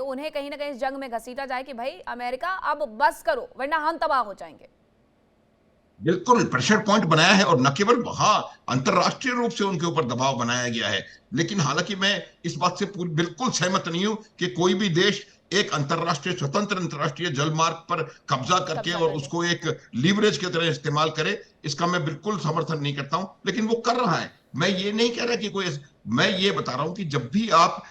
उन्हें कहीं ना कहीं इस जंग में घसीटा जाए कि भाई अमेरिका अब बस करो वरना हम तबाह हो जाएंगे। बिल्कुल प्रेशर पॉइंट बनाया है, और न केवल वहां अंतरराष्ट्रीय रूप से उनके ऊपर दबाव बनाया गया है। लेकिन हालांकि मैं इस बात से पूरी बिल्कुल सहमत नहीं हूं कि कोई भी देश एक अंतरराष्ट्रीय स्वतंत्र अंतरराष्ट्रीय जलमार्ग पर कब्जा करके कब्जा और कर ले। उसको एक लीवरेज की तरह इस्तेमाल करे, इसका मैं बिल्कुल समर्थन नहीं करता हूं। लेकिन वो कर रहा है। मैं ये नहीं कह रहा कि कोई, मैं ये बता रहा हूं कि जब भी आप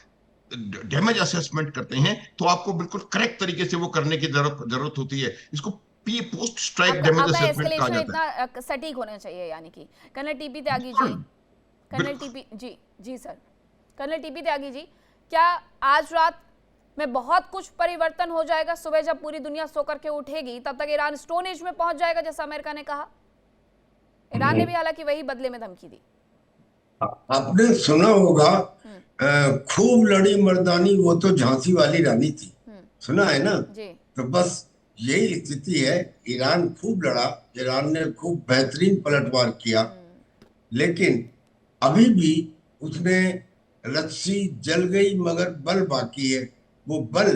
डैमेज असेसमेंट करते हैं तो आपको बिल्कुल करेक्ट तरीके से वो करने की जरूरत जरूरत होती है। इसको पी पोस्ट स्ट्राइक आपका डैमेज आपका असेसमेंट कहा एस्केलेशन जाता है। इतना सटीक होना चाहिए, यानी कि कर्नल टीपी त्यागी बिल्कुल। जी। कर्नल बिल्कुल। टीपी जी। जी sir. Colonel TP Tyagi ji, क्या आज रात में बहुत कुछ परिवर्तन हो जाएगा? सुबह जब पूरी दुनिया सो करके उठेगी तब तक ईरान स्टोन एज में पहुंच जाएगा जैसा अमेरिका ने कहा? ईरान ने भी हालांकि वही बदले में धमकी दी। आपने सुना होगा, हम्म। खूब लड़ी मर्दानी वो तो झांसी वाली रानी थी। हम्म। सुना है ना? जी। तो बस यही स्थिति है। ईरान खूब लड़ा, ईरान ने खूब बेहतरीन पलटवार किया, हम्म। लेकिन अभी भी उसने रस्सी जल गई मगर बल बाकी है। वो बल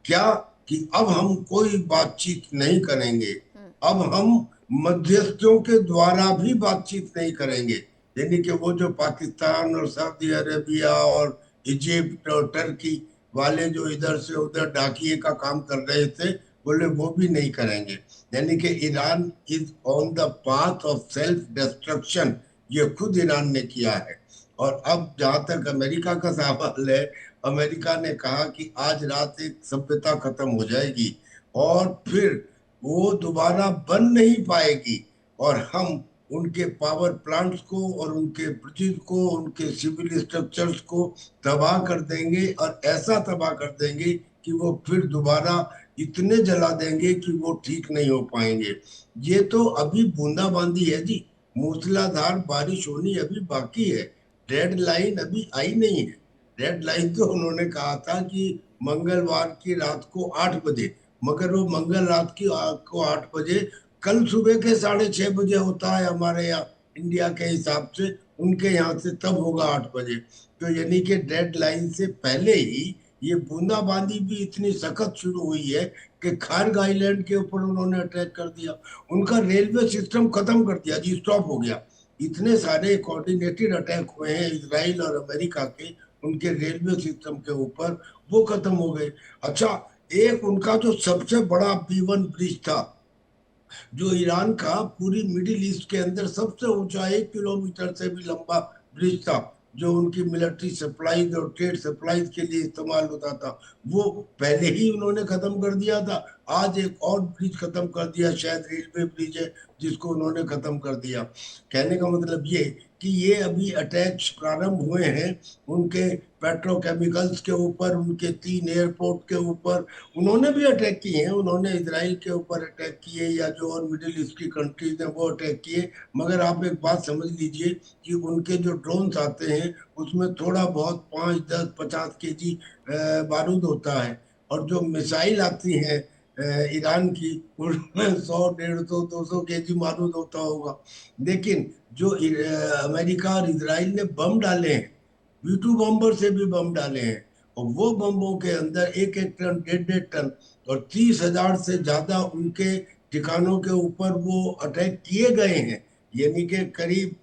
क्या, कि अब हम कोई बातचीत नहीं करेंगे, हम्म। अब हम मध्यस्थों के द्वारा भी बातचीत नहीं करेंगे। यानी कि वो जो पाकिस्तान और सऊदी अरेबिया और इजिप्ट और टर्की वाले जो इधर से उधर डाकिए का काम कर रहे थे, बोले वो भी नहीं करेंगे। यानी कि Iran is on the path of self destruction, ये खुद ईरान ने किया है। और अब जहां तक अमेरिका का सवाल है, अमेरिका ने कहा कि आज रात एक सभ्यता खत्म हो जाएगी और फिर वो दोबारा बन नहीं पाएगी, और हम उनके पावर प्लांट्स को और उनके ब्रिजेस को, उनके सिविल स्ट्रक्चर्स को तबाह कर देंगे, और ऐसा तबाह कर देंगे कि वो फिर दोबारा इतने जला देंगे कि वो ठीक नहीं हो पाएंगे। ये तो अभी बूंदाबांदी है जी, मूसलाधार बारिश होनी अभी बाकी है। डेड लाइन अभी आई नहीं है। डेड लाइन तो उन्होंने कहा था कि मंगलवार की रात को 8 बजे, मगर वो मंगल रात की को 8 बजे कल सुबह के 6:30 बजे होता है हमारे यहाँ इंडिया के हिसाब से, उनके यहाँ से तब होगा 8 बजे। तो यानी कि डेड लाइन से पहले ही ये बूंदाबांदी भी इतनी सख्त शुरू हुई है कि खार्ग आइलैंड के ऊपर उन्होंने अटैक कर दिया। उनका रेलवे सिस्टम खत्म कर दिया जी, स्टॉप हो गया। इतने सारे कोऑर्डिनेटेड अटैक हुए हैं इसराइल और अमेरिका के उनके रेलवे सिस्टम के ऊपर, वो खत्म हो गए। अच्छा, एक उनका जो सबसे बड़ा B1 ब्रिज था, जो ईरान का पूरी मिडिल ईस्ट के अंदर सबसे ऊंचा 1 किलोमीटर से भी लंबा ब्रिज था, जो उनकी मिलिट्री सप्लाईज और ट्रेड सप्लाईज के लिए इस्तेमाल होता था, वो पहले ही उन्होंने खत्म कर दिया था। आज एक और ब्रिज खत्म कर दिया, शायद रेलवे ब्रिज है जिसको उन्होंने खत्म कर दिया। कहने का मतलब ये कि ये अभी अटैक्स प्रारंभ हुए हैं उनके पेट्रोकेमिकल्स के ऊपर, उनके 3 एयरपोर्ट के ऊपर उन्होंने भी अटैक किए हैं। उन्होंने इसराइल के ऊपर अटैक किए, या जो और मिडिल ईस्ट की कंट्रीज हैं वो अटैक किए। मगर आप एक बात समझ लीजिए कि उनके जो ड्रोन्स आते हैं उसमें थोड़ा बहुत 5, 10, 50 kg बारूद होता है, और जो मिसाइल आती हैं ईरान की, उनमें 100, 150, 200 kg बारूद होता होगा। लेकिन जो अमेरिका और इसराइल ने बम डाले हैं, B2 बम्बर से भी बम डाले हैं, और वो बम्बों के अंदर 1-1 टन, 1.5-1.5 टन, और 30,000 से ज्यादा उनके ठिकानों के ऊपर वो अटैक किए गए हैं। यानी कि करीब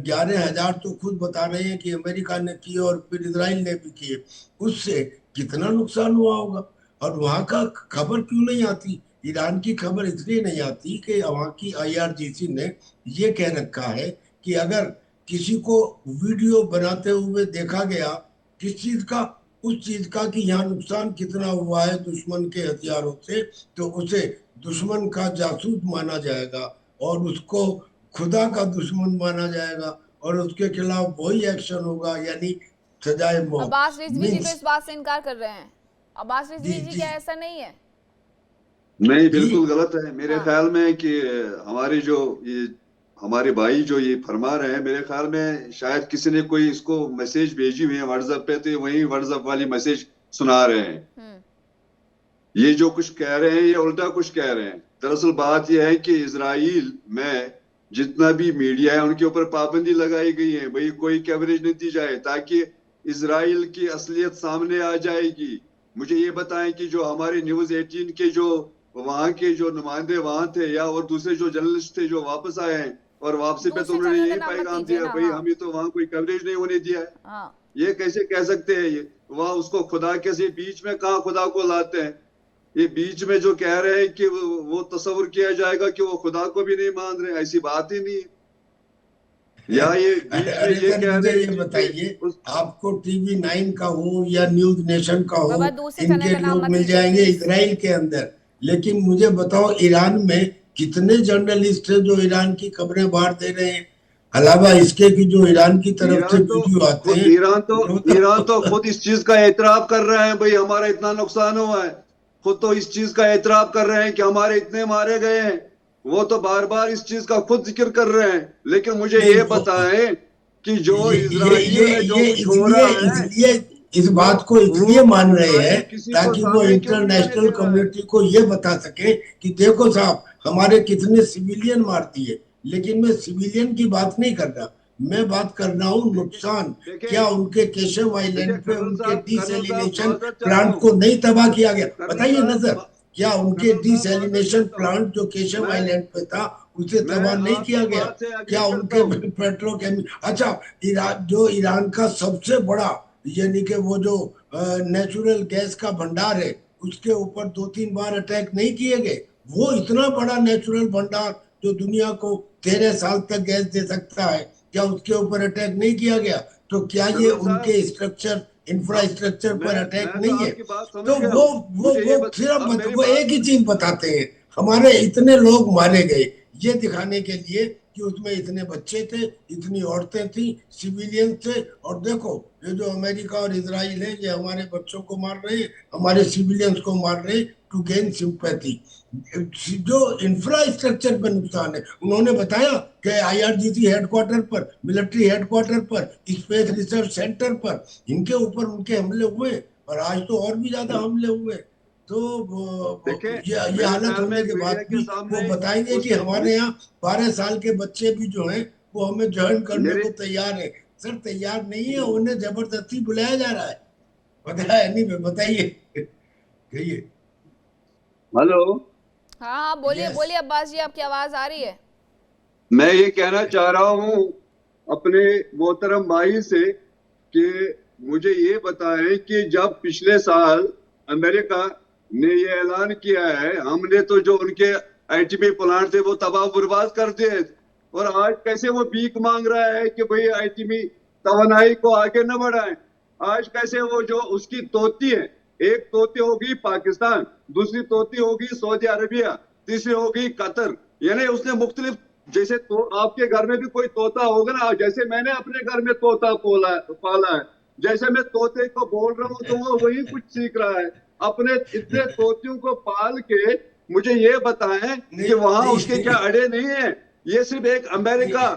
11,000 तो खुद बता रहे हैं कि अमेरिका ने किए और फिर इसराइल ने भी किए। उससे कितना नुकसान हुआ होगा, और वहां का खबर क्यों नहीं आती? ईरान की खबर इसलिए नहीं आती कि वहां की IRGC ने ये कह रखा है कि अगर किसी को वीडियो बनाते हुए देखा गया किस चीज का, उस चीज का कि यहाँ नुकसान कितना हुआ है दुश्मन के हथियारों से, तो उसे दुश्मन का जासूस माना जाएगा और उसको खुदा का दुश्मन माना जाएगा, और उसके खिलाफ वही एक्शन होगा, यानी सजाए मौत। अब्बास रिजवी जी तो मीन्स इस बात से इनकार कर रहे हैं। अब्बास जी रिजवी जी, जी क्या ऐसा नहीं है? नहीं, जी बिल्कुल गलत है मेरे हाँ। ख्याल में कि हमारी जो ये हमारे भाई जो ये फरमा रहे हैं, मेरे ख्याल में शायद किसी ने कोई इसको मैसेज भेजी हुई है व्हाट्सएप पे, तो ये वही व्हाट्सएप वाली मैसेज सुना रहे हैं। हम्म। ये जो कुछ कह रहे हैं ये उल्टा कुछ कह रहे हैं। दरअसल बात यह है कि इजराइल में जितना भी मीडिया है उनके ऊपर पाबंदी लगाई गई है, भाई कोई कवरेज नहीं दी जाए, ताकि इजराइल की असलियत सामने आ जाएगी। मुझे ये बताएं कि जो हमारे न्यूज 18 के जो वहां के जो नुमाइंदे वहां थे या और दूसरे जो जर्नलिस्ट थे जो वापस आए हैं, और वापसी पे तो दूसरे उन्होंने चैनल यही का नाम मत पैगाम लीजिए दिया, ना। भाई हाँ हमें तो वहां कोई कवरेज नहीं होने दिया है। हाँ। ये कैसे कह सकते हैं? ये वहां उसको खुदा कैसे बीच में कहाँ खुदा को लाते हैं? ये बीच में जो कह रहे हैं कि वो तस्वुर किया जाएगा कि वो खुदा को भी नहीं मान रहे, ऐसी बात ही नहीं है। या ये अरे बीच में अरे ये सर, कह मुझे रहे ये हैं कि बताइए, उस आपको टीवी 9 का हो या न्यूज नेशन का हो, बाबा दूसरे चैनल इनके का नाम लोग मत मिल लीजिए जाएंगे प्लीज। इजराइल के अंदर। लेकिन मुझे बताओ, ईरान में कितने जर्नलिस्ट हैं जो ईरान की खबरें बाहर दे रहे हैं? अलावा इसके कि जो ईरान की तरफ से वीडियो आते हैं, वो ईरान तो खुद इस चीज का एतराफ कर रहे हैं, भाई हमारा इतना नुकसान हुआ है। खुद तो इस चीज का एतराफ कर रहे हैं कि हमारे इतने मारे गए हैं। वो तो बार बार इस चीज का खुद जिक्र कर रहे हैं। लेकिन मुझे नहीं ये वो बताएं कि जो ये इजराइल में जो ये कुछ हो इसलिए रहा है, इसलिए इस वो बात को इसलिए वो मान रहे हैं इजराइल किसी को ताकि वो सामने क्यों नहीं आने इंटरनेशनल दे रहा है? कम्युनिटी को ये बता सके कि देखो साहब, हमारे कितने सिविलियन मार दिए। लेकिन मैं सिविलियन की बात नहीं कर रहा, मैं बात कर रहा हूँ नुकसान। देखिए क्या उनके केशव देखिए आइलैंड पे उनके कर्नल साहब डिसैलिनेशन माजरत चाहता प्लांट हूँ। को नहीं तबाह किया गया? कर्नल बताइए ना साहब सर, क्या उनके कर्नल साहब माजरत डिसैलिनेशन चाहता हूँ। प्लांट जो केशव मैं आइलैंड पे था उसे मैं तबाह नहीं किया आपकी गया? बात से क्या एग्री करता उनके हूँ। पेट्रोकेमिकल, अच्छा, ईरान का सबसे बड़ा, यानी कि वो जो नेचुरल गैस का भंडार है, उसके ऊपर 2-3 बार अटैक नहीं किए गए? वो इतना बड़ा नेचुरल भंडार जो दुनिया को 13 साल तक गैस दे सकता है, क्या उसके ऊपर अटैक नहीं किया गया? तो क्या ये कर्नल साहब उनके स्ट्रक्चर, अब इंफ्रास्ट्रक्चर पर अटैक मैं तो नहीं है? आपकी बात समझ तो गया वो हूँ। वो मुझे वो सिर्फ अब मेरी वो बात एक ही सुनिए। चीज बताते हैं, हमारे इतने लोग मारे गए, ये दिखाने के लिए कि उसमें इतने बच्चे थे, इतनी औरतें थी, सिविलियन थे। और देखो, ये जो अमेरिका और इजराइल है, ये हमारे बच्चों को मार रहे हैं, हमारे सिविलियंस को मार रहे हैं टू गेन सिंपैथी। जो इंफ्रास्ट्रक्चर पर नुकसान है, उन्होंने बताया कि आईआरजीसी हेडक्वार्टर पर, मिलिट्री हेडक्वार्टर पर, स्पेस रिसर्च सेंटर पर, इनके ऊपर उनके हमले हुए, और आज तो और भी ज्यादा हमले हुए। तो देखिए ये मेरे हालत ख्याल में होने के मीडिया बाद के भी वो सामने बताएंगे कि उस हमारे यहाँ 12 साल के बच्चे भी जो हैं वो हमें ज्वाइन करने मेरे को तैयार है। सर, तैयार नहीं है, उन्हें जबरदस्ती बुलाया जा रहा है। पता है नहीं? बताइए, कहिए। हेलो, हाँ हाँ बोलिए यस। बोलिए अब्बास जी, आपकी आवाज आ रही है। मैं ये कहना चाह रहा हूँ अपने मोहतरम भाई से कि मुझे ये बताएं कि जब पिछले साल अमेरिका ने ये ऐलान किया है, हमने तो जो उनके आईटीबी प्लांट थे वो तबाह बर्बाद कर दिए, और आज कैसे वो भीख मांग रहा है कि भाई आईटीबी तवानाई को आगे न बढ़ाएं। आज कैसे वो जो उसकी तोती है, एक तोती होगी पाकिस्तान, दूसरी तोती होगी सऊदी अरबिया, तीसरी होगी कतर, यानी उसने मुख्तलिफ, जैसे तो आपके घर में भी कोई तोता होगा ना, जैसे मैंने अपने घर में तोता पाला है, जैसे मैं तोते को बोल रहा हूँ तो वो वही कुछ सीख रहा है। अपने इतने तोतियों को पाल के मुझे ये बताएं नहीं कि वहां उसके क्या नहीं अड़े नहीं है? ये सिर्फ एक अमेरिका,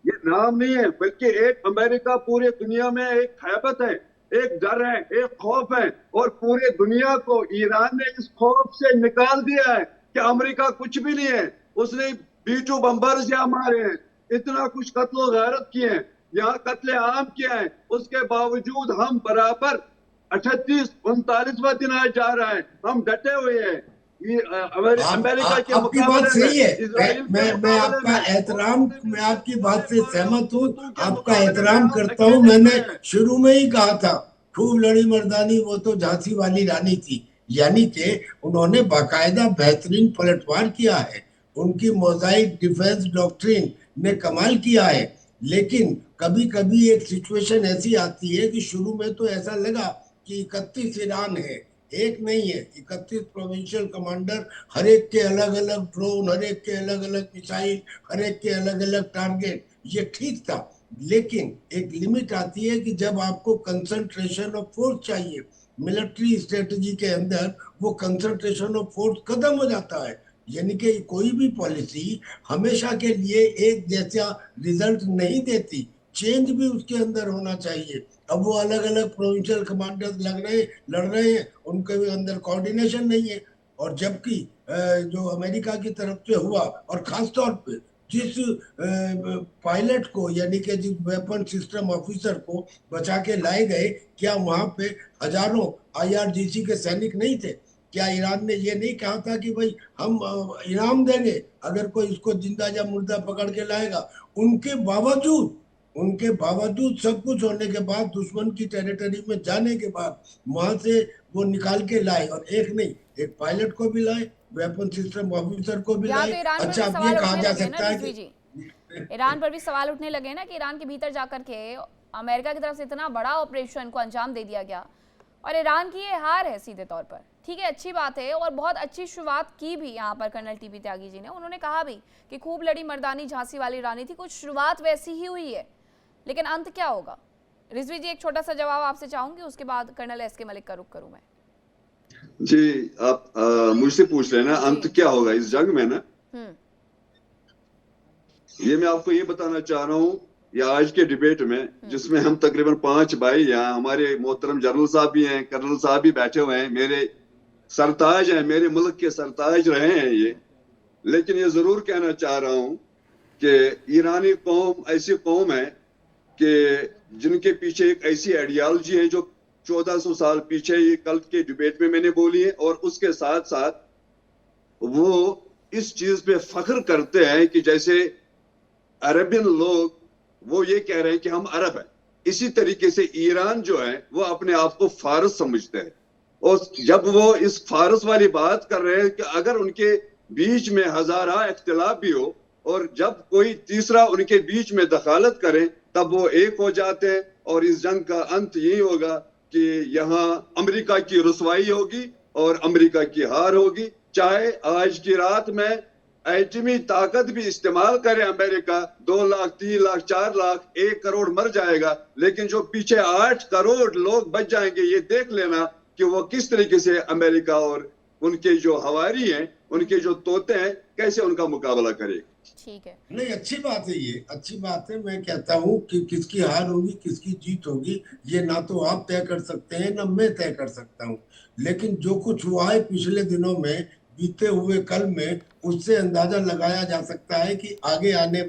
नहीं, ये नाम नहीं है, बल्कि एक अमेरिका पूरे दुनिया में एक हैबत है, एक डर है, एक खौफ है, और पूरे दुनिया को ईरान ने इस खौफ से निकाल दिया है कि अमेरिका कुछ भी नहीं है। उसने B2 बम्बर्स यहाँ मारे हैं, इतना कुछ कत्ल गारत किए हैं, यहाँ कत्ले आम किया है, उसके बावजूद हम बराबर 38-39वां दिन आज जा रहा है, हम डटे हुए हैं। ये अमेरिका के आपकी बात मुकाबले में, सही है। इजराइल के मैं मुकाबले आपका में, और एहतराम, दूसरी मैं मुल्कों आपकी के बात से मारने वाले सहमत हूँ, तोतों के आपका मुकाबले में एहतराम हम करता हूँ। अकेले मैंने खड़े हैं। शुरू में ही कहा था, खूब लड़ी मर्दानी वो तो झांसी वाली रानी थी। यानी कि उन्होंने बाकायदा बेहतरीन पलटवार किया है, उनकी मोजाइक डिफेंस डॉक्ट्रिन ने कमाल किया है। लेकिन कभी कभी एक सिचुएशन ऐसी आती है कि शुरू में तो ऐसा लगा कि 31 ईरान है, एक नहीं है, 31 प्रोविंशियल कमांडर, हर एक के अलग अलग ड्रोन, हर एक के अलग अलग मिसाइल, हर एक के अलग अलग टारगेट, ये ठीक था। लेकिन एक लिमिट आती है कि जब आपको कंसंट्रेशन ऑफ फोर्स चाहिए, मिलिट्री स्ट्रेटजी के अंदर वो कंसंट्रेशन ऑफ फोर्स खत्म हो जाता है। यानी कि कोई भी पॉलिसी हमेशा के लिए एक जैसा रिजल्ट नहीं देती, चेंज भी उसके अंदर होना चाहिए। अब वो अलग अलग प्रोविंशियल कमांडर्स लड़ रहे हैं, उनके भी अंदर कोऑर्डिनेशन नहीं है। और जबकि जो अमेरिका की तरफ से हुआ, और खास तौर पे जिस पायलट को यानी कि जिस वेपन सिस्टम ऑफिसर को बचा के लाए गए, क्या वहां पे हजारों IRGC के सैनिक नहीं थे? क्या ईरान ने ये नहीं कहा था कि भाई हम इनाम देंगे अगर कोई इसको जिंदा या मुर्दा पकड़ के लाएगा? उनके बावजूद सब कुछ होने के बाद, दुश्मन की टेरिटरी में जाने के बाद वहां से वो निकाल के लाए, और एक नहीं, एक पायलट को भी लाए, वेपन सिस्टम ऑफिसर को भी यहाँ तो लाए। ईरान पर अच्छा, भी अब सवाल ये कहा उठने जा लगे ना सकता है रिजवी कि जी, ईरान पर भी सवाल उठने लगे ना कि ईरान के भीतर जाकर के अमेरिका की तरफ से इतना बड़ा ऑपरेशन को अंजाम दे दिया गया और ईरान की ये हार है सीधे तौर पर। ठीक है, अच्छी बात है और बहुत अच्छी शुरुआत की भी यहाँ पर कर्नल टीबी त्यागी जी ने। उन्होंने कहा भी कि खूब लड़ी मर्दानी झांसी वाली रानी थी, कुछ शुरुआत वैसी ही हुई है, लेकिन अंत क्या होगा? रिजवी जी, एक छोटा सा जवाब आपसे चाहूंगी, उसके बाद कर्नल SK मलिक का रुख करूं मैं। जी, आप मुझसे पूछ रहे हैं ना अंत क्या होगा इस जंग में ना? ये मैं आपको ये बताना चाह रहा हूँ, या आज के डिबेट में जिसमें हम तकरीबन 5 भाई, यहाँ हमारे मोहतरम जनरल साहब भी हैं, कर्नल साहब भी बैठे हुए हैं, मेरे सरताज हैं, मेरे मुल्क के सरताज रहे हैं ये। लेकिन ये जरूर कहना चाह रहा हूँ कि ईरानी कौम ऐसी कौम है कि जिनके पीछे एक ऐसी आइडियोलॉजी है जो 1400 साल पीछे ये कल के डिबेट में मैंने बोली है, और उसके साथ साथ वो इस चीज पे फख्र करते हैं कि जैसे अरबियन लोग वो ये कह रहे हैं कि हम अरब हैं, इसी तरीके से ईरान जो है वो अपने आप को फारस समझते हैं। और जब वो इस फारस वाली बात कर रहे हैं कि अगर उनके बीच में हजारा इख्तिलाफ भी हो और जब कोई तीसरा उनके बीच में दखालत करे तब वो एक हो जाते हैं, और इस जंग का अंत यही होगा कि यहाँ अमेरिका की रुसवाई होगी और अमेरिका की हार होगी। चाहे आज की रात में एटमी ताकत भी इस्तेमाल करे अमेरिका, 2 लाख 3 लाख 4 लाख 1 करोड़ मर जाएगा, लेकिन जो पीछे 8 करोड़ लोग बच जाएंगे, ये देख लेना कि वो किस तरीके से अमेरिका और उनके जो हवारी हैं, उनके जो तोते हैं, कैसे उनका मुकाबला करेगा। ठीक है, नहीं, अच्छी बात है, ये अच्छी बात है। मैं कहता हूँ कि किसकी हार होगी किसकी जीत होगी ये ना तो आप तय कर सकते हैं ना मैं तय कर सकता हूँ, लेकिन जो कुछ हुआ है पिछले दिनों में, बीते हुए कल में, उससे अंदाजा लगाया जा सकता है कि आगे आने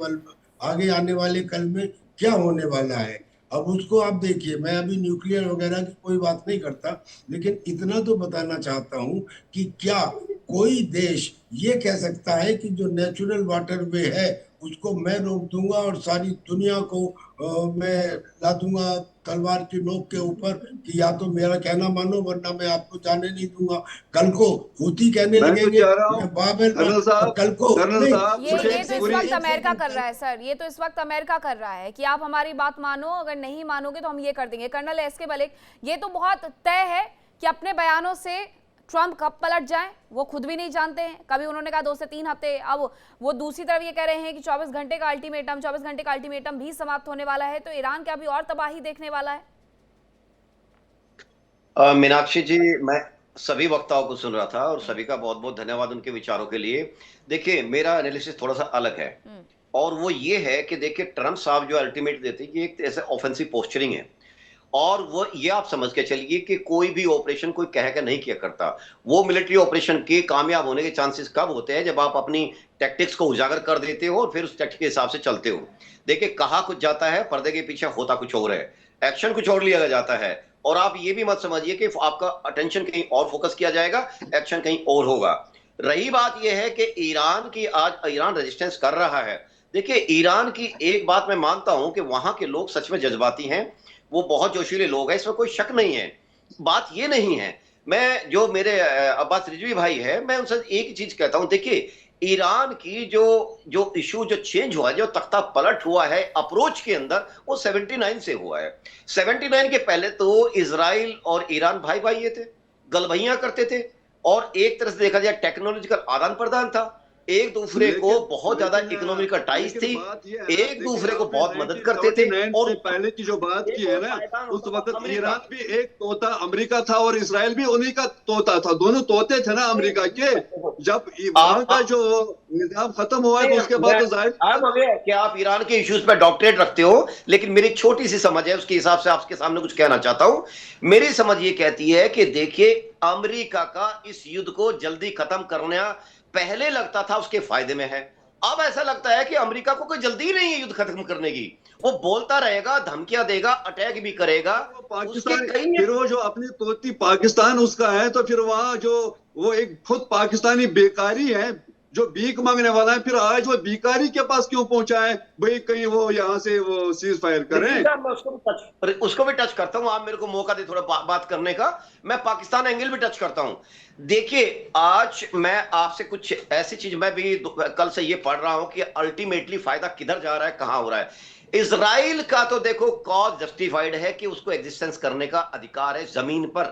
वाले कल में क्या होने वाला है। अब उसको आप देखिए, मैं अभी न्यूक्लियर वगैरह की कोई बात नहीं करता, लेकिन इतना तो बताना चाहता हूँ कि क्या कोई देश ये कह सकता है कि जो नेचुरल वाटर वे है उसको मैं रोक दूंगा और सारी दुनिया को मैं ला दूंगा तलवार की नोक के ऊपर कि या तो मेरा कहना मानो वरना मैं आपको जाने नहीं दूंगा? कल को हूती कहने मैं तो लगेंगे चाह रहा हूं, बाबर, कर्नल साहब, कल को कर्नल साहब, ये मुझे तो इस पूरी वक्त अमेरिका कर रहा है सर, ये तो इस वक्त अमेरिका कर रहा है कि आप हमारी बात मानो, अगर नहीं मानोगे तो हम ये कर देंगे। कर्नल SK मलिक, ये तो बहुत तय है कि अपने बयानों से ट्रंप कब पलट जाए वो खुद भी नहीं जानते हैं। कभी उन्होंने कहा 2 से 3 हफ्ते, अब वो दूसरी तरफ ये कह रहे हैं कि 24 घंटे का अल्टीमेटम भी समाप्त होने वाला है, तो ईरान क्या अभी और तबाही देखने वाला है? मीनाक्षी जी, मैं सभी वक्ताओं को सुन रहा था और सभी का बहुत बहुत धन्यवाद उनके विचारों के लिए। देखिए, मेरा एनालिसिस थोड़ा सा अलग है, और वो ये है कि देखिए ट्रंप साहब जो अल्टीमेट देते हैं कि एक ऐसे ऑफेंसिव पोस्चरिंग है, और वो ये आप समझ के चलिए कि कोई भी ऑपरेशन कोई कह के नहीं किया करता। वो मिलिट्री ऑपरेशन के कामयाब होने के चांसेस कब होते हैं? जब आप अपनी टैक्टिक्स को उजागर कर देते हो और फिर उस टैक्टिक के हिसाब से चलते हो। देखिए, कहा कुछ जाता है, पर्दे के पीछे होता कुछ और है, एक्शन कुछ और लिया जाता है, और आप ये भी मत समझिए कि आपका अटेंशन कहीं और फोकस किया जाएगा, एक्शन कहीं और होगा। रही बात यह है कि ईरान की, आज ईरान रेजिस्टेंस कर रहा है। देखिए, ईरान की एक बात मैं मानता हूं कि वहां के लोग सच में जज्बाती हैं, वो बहुत जोशीले लोग हैं, इसमें कोई शक नहीं है। बात ये नहीं है, मैं जो मेरे अब्बास रिजवी भाई है, मैं उनसे एक ही चीज कहता हूं, देखिए ईरान की जो इशू जो चेंज हुआ है, जो तख्ता पलट हुआ है अप्रोच के अंदर, वो 79 से हुआ है। 79 के पहले तो इजराइल और ईरान भाई भाई ये थे, गलबैयां करते थे, और एक तरह से देखा जाए टेक्नोलॉजिकल आदान प्रदान था, एक दूसरे को बहुत ज्यादा इकोनॉमिकल टाइज थी, एक दूसरे को बहुत मदद करते थे। और पहले की जो बात की है ना, उस वक्त ईरान भी एक तोता अमेरिका था और इजराइल भी उन्हीं का तोता था, दोनों तोते थे ना अमेरिका के। जब वहां का जो निजाम खत्म हुआ है तो उसके बाद तो जाहिर कि आप ईरान के इश्यूज पे डॉक्टरेट रखते हो, लेकिन मेरी छोटी सी समझ है, उसके हिसाब से आपके सामने कुछ कहना चाहता हूं। मेरी समझ ये कहती है कि देखिए, अमेरिका का इस युद्ध को जल्दी खत्म करना पहले लगता था उसके फायदे में है, अब ऐसा लगता है कि अमेरिका को कोई जल्दी नहीं है युद्ध खत्म करने की, वो बोलता रहेगा, धमकियां देगा, अटैक भी करेगा। वो पाकिस्तान, उसके कई फिर वो जो अपनी तोती पाकिस्तान उसका है, तो फिर वहां जो वो एक खुद पाकिस्तानी बेकारी है जो भीख मांगने वाला है, फिर आज वो भिखारी के पास क्यों पहुंचा है भाई, कहीं वो यहाँ से वो सीज फायर करें। मैं उसको भी टच करता हूं, आप मेरे को मौका दे थोड़ा बात करने का, मैं पाकिस्तान एंगल भी टच करता हूं। देखिए आज मैं आपसे कुछ ऐसी चीज, मैं भी कल से ये पढ़ रहा हूं कि अल्टीमेटली फायदा किधर जा रहा है, कहां हो रहा है। इजराइल का तो देखो कॉज जस्टिफाइड है कि उसको एग्जिस्टेंस करने का अधिकार है जमीन पर।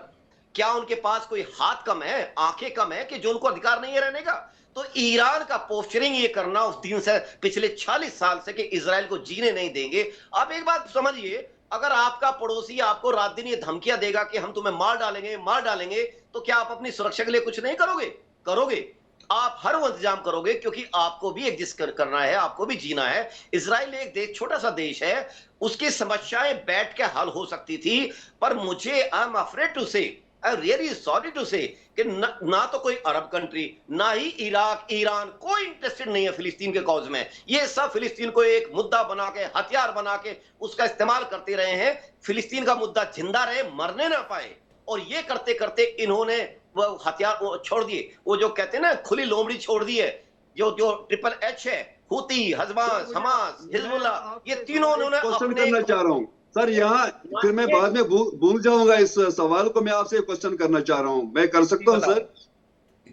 क्या उनके पास कोई हाथ कम है, आंखें कम है कि जो उनको अधिकार नहीं है रहने का? तो ईरान का पोस्चरिंग ये करना उस दिन से पिछले 40 साल से कि इजराइल को जीने नहीं देंगे। आप एक बात समझिए, अगर आपका पड़ोसी आपको रात दिन ये धमकियां देगा कि हम तुम्हें मार डालेंगे, तो क्या आप अपनी सुरक्षा के लिए कुछ नहीं करोगे? करोगे। आप हर वो इंतजाम करोगे, क्योंकि आपको भी एग्जिस्ट करना है, आपको भी जीना है। इजराइल एक देश, छोटा सा देश है, उसकी समस्याएं बैठ के हल हो सकती थी, पर मुझे आई एम अफ्रेड टू से, आई रियली सॉरी टू से कि ना तो कोई अरब कंट्री, ना ही इराक, ईरान, कोई इंटरेस्टेड नहीं है फिलिस्तीन के कॉज में। ये सब फिलिस्तीन को एक मुद्दा बना के, हथियार बना के उसका इस्तेमाल करते रहे हैं। फिलिस्तीन का मुद्दा जिंदा रहे, मरने ना पाए, और ये करते करते इन्होंने वो हथियार छोड़ दिए, वो जो कहते हैं ना खुली लोमड़ी छोड़ दी है, जो ट्रिपल एच है, हुती, हमास, हिजबुल्लाह, ये तीनों उन्होंने क्वेश्चन अपने करना चाह रहा हूँ सर यहाँ, फिर मैं बाद में भूल जाऊंगा इस सवाल को। मैं आपसे क्वेश्चन करना चाह रहा हूँ, मैं कर सकता हूँ सर?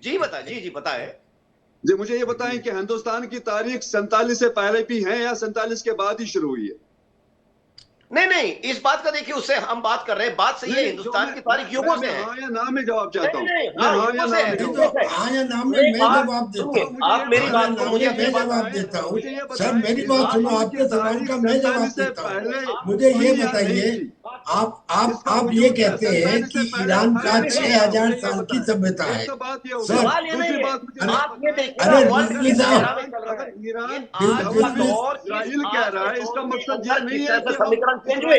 जी बताए, जी बताए जी। मुझे ये बताएं कि हिंदुस्तान की तारीख 47 से पहले भी है या 47 के बाद ही शुरू हुई है? नहीं, इस बात का देखिए, उससे हम बात कर रहे हैं, बात सही है, हिंदुस्तान की तारीख युगों से है। हाँ या ना में जवाब चाहता हूँ। हाँ या ना, हाँ या ना में मैं जवाब देता हूँ। आप मेरी बात को, मुझे मैं जवाब देता हूँ। सर मेरी बात सुनो, आपके सवाल का मैं जवाब देता हूँ। मुझे ये बताइए, आप ये कहते हैं कि ईरान का 6000 साल की सभ्यता है। सर इजराइल कह रहा है, इसका मकसद ये नहीं है कि समीकरण चेंज हुए।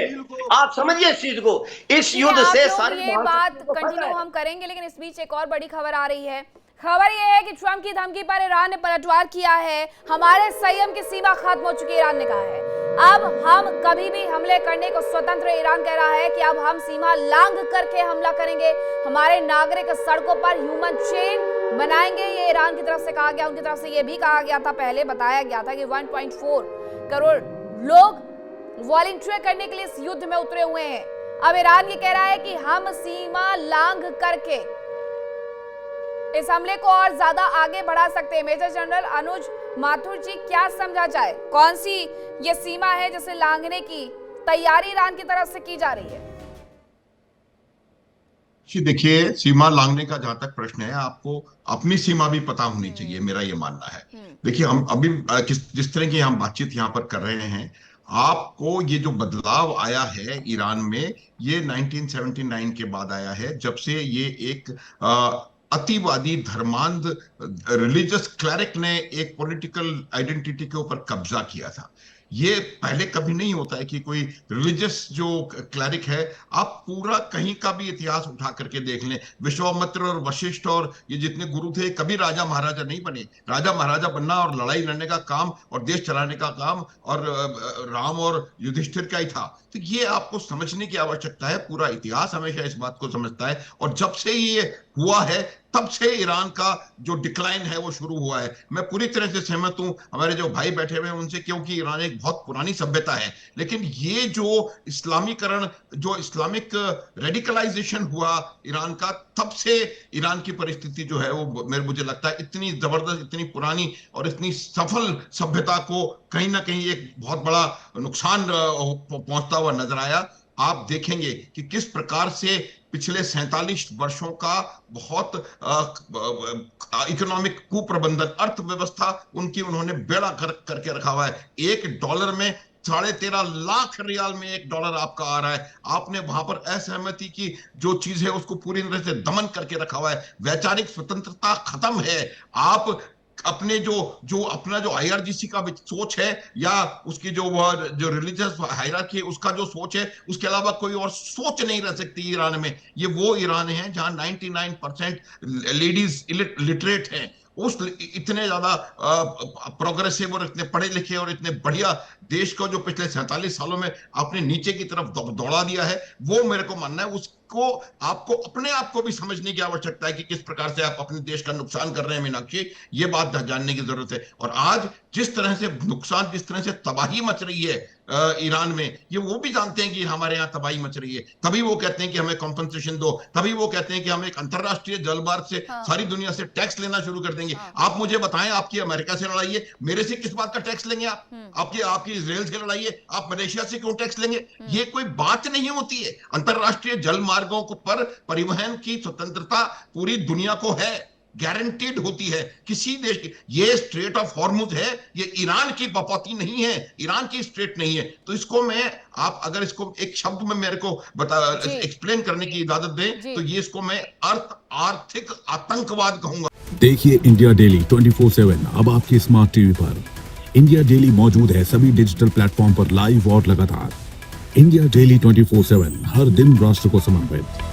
आप समझिए इस चीज को, इस युद्ध से सारी ये बात कंटिन्यू हम करेंगे, लेकिन इस बीच एक और बड़ी खबर आ रही है। खबर ये है कि ट्रंप की धमकी पर ईरान ने पलटवार किया है। हमारे संयम की सीमा खत्म हो चुकी है, ईरान ने कहा है। अब हम कभी भी हमले करने को स्वतंत्र, ईरान कह रहा है कि अब हम सीमा लांघ करके हमला करेंगे, हमारे नागरिक सड़कों पर ह्यूमन चेन बनाएंगे, ये ईरान की तरफ से कहा गया। उनकी तरफ से ये भी कहा गया था, पहले बताया गया था कि 1.4 करोड़ लोग वॉलंटियर करने के लिए इस युद्ध में उतरे हुए हैं। अब ईरान ये कह रहा है कि हम सीमा लांघ करके इस हमले को और ज्यादा आगे बढ़ा सकते हैं। मेजर जनरल अनुज माथुर जी, क्या समझा जाए, कौन सी ये सीमा है जिसे लांघने की तैयारी ईरान की तरफ से की जा रही है? जी देखिए, सीमा लांघने का जहां तक प्रश्न है, आपको अपनी सीमा भी पता होनी चाहिए, मेरा ये मानना है। देखिए, हम अभी जिस तरह की हम बातचीत यहाँ पर कर रहे हैं, आपको ये जो बदलाव आया है ईरान में, ये 1979 के बाद आया है, जब से ये एक अतिवादी धर्मांध रिलीजियस क्लरिक ने एक पॉलिटिकल आइडेंटिटी के ऊपर कब्जा किया था। ये पहले कभी नहीं होता है कि कोई रिलीजियस जो क्लरिक है, आप पूरा कहीं का भी इतिहास उठा करके देख लें, विश्वामित्र और वशिष्ठ और ये जितने गुरु थे, कभी राजा महाराजा नहीं बने। राजा महाराजा बनना और लड़ाई लड़ने का काम और देश चलाने का काम और राम और युधिष्ठिर का ही था। तो ये आपको समझने की आवश्यकता है, पूरा इतिहास हमेशा इस बात को समझता है। और जब से ये हुआ है, तब से ईरान का जो डिक्लाइन है वो शुरू हुआ है। मैं पूरी तरह से सहमत हूं हमारे जो भाई बैठे हुए हैं उनसे, क्योंकि ईरान एक बहुत पुरानी सभ्यता है। लेकिन ये जो इस्लामीकरण, जो इस्लामिक रेडिकलाइजेशन हुआ ईरान का, तब से ईरान की परिस्थिति जो है वो मुझे लगता है इतनी जबरदस्त, इतनी पुरानी और इतनी सफल सभ्यता को कहीं ना कहीं एक बहुत बड़ा नुकसान पहुंचता हुआ नजर आया। आप देखेंगे कि किस प्रकार से पिछले 47 वर्षों का बहुत इकोनॉमिक कुप्रबंधन, अर्थव्यवस्था उनकी उन्होंने बेड़ा करके रखा हुआ है। $1 में 13.5 लाख रियाल में $1 आपका आ रहा है। आपने वहां पर असहमति की जो चीज है उसको पूरी तरह से दमन करके रखा हुआ है। वैचारिक स्वतंत्रता खत्म है। आप अपने जो अपना जो IRGC का सोच है या उसकी जो रिलीजियस हायरार्की है उसका जो सोच है, उसके अलावा कोई और सोच नहीं रह सकती ईरान में। ये वो ईरान है जहां 99% लेडीज लिटरेट हैं उस इतने ज्यादा प्रोग्रेसिव और इतने पढ़े लिखे और इतने बढ़िया देश को जो पिछले 47 सालों में आपने नीचे की तरफ दौड़ा दिया है, वो मेरे को मानना है उसको आपको अपने आप को भी समझने की आवश्यकता है कि किस प्रकार से आप अपने देश का नुकसान कर रहे हैं मीनाक्षी, ये बात जानने की जरूरत है। और आज जिस तरह से नुकसान, जिस तरह से तबाही मच रही है ईरान में, ये वो भी जानते हैं कि हमारे यहाँ तबाही मच रही है, तभी वो कहते हैं कि हमें कॉम्पनसेशन दो, तभी वो कहते हैं कि हम एक अंतरराष्ट्रीय जलमार्ग से सारी दुनिया से टैक्स लेना शुरू कर देंगे। आप मुझे बताएं, आपकी अमेरिका से लड़ाई है, मेरे से किस बात का टैक्स लेंगे आप? आपकी इजराइल से लड़ाई है, आप मलेशिया से क्यों टैक्स लेंगे? ये कोई बात नहीं होती है। अंतरराष्ट्रीय जल मार्गों पर परिवहन की स्वतंत्रता पूरी दुनिया को है, गारंटीड होती है किसी देश की। ये स्ट्रेट ऑफ हॉर्मुज है, ये ईरान की बपौती नहीं है, ईरान की स्ट्रेट नहीं है। तो इसको मैं, आप अगर इसको एक शब्द में मेरे को एक्सप्लेन करने की इजाजत दें तो ये इसको मैं आर्थिक आतंकवाद कहूंगा। देखिए इंडिया डेली 24/7 अब आपके स्मार्ट टीवी पर। इंडिया डेली मौजूद है सभी डिजिटल प्लेटफॉर्म पर लाइव और लगातार। इंडिया डेली 24/7 हर दिन राष्ट्र को समर्पित।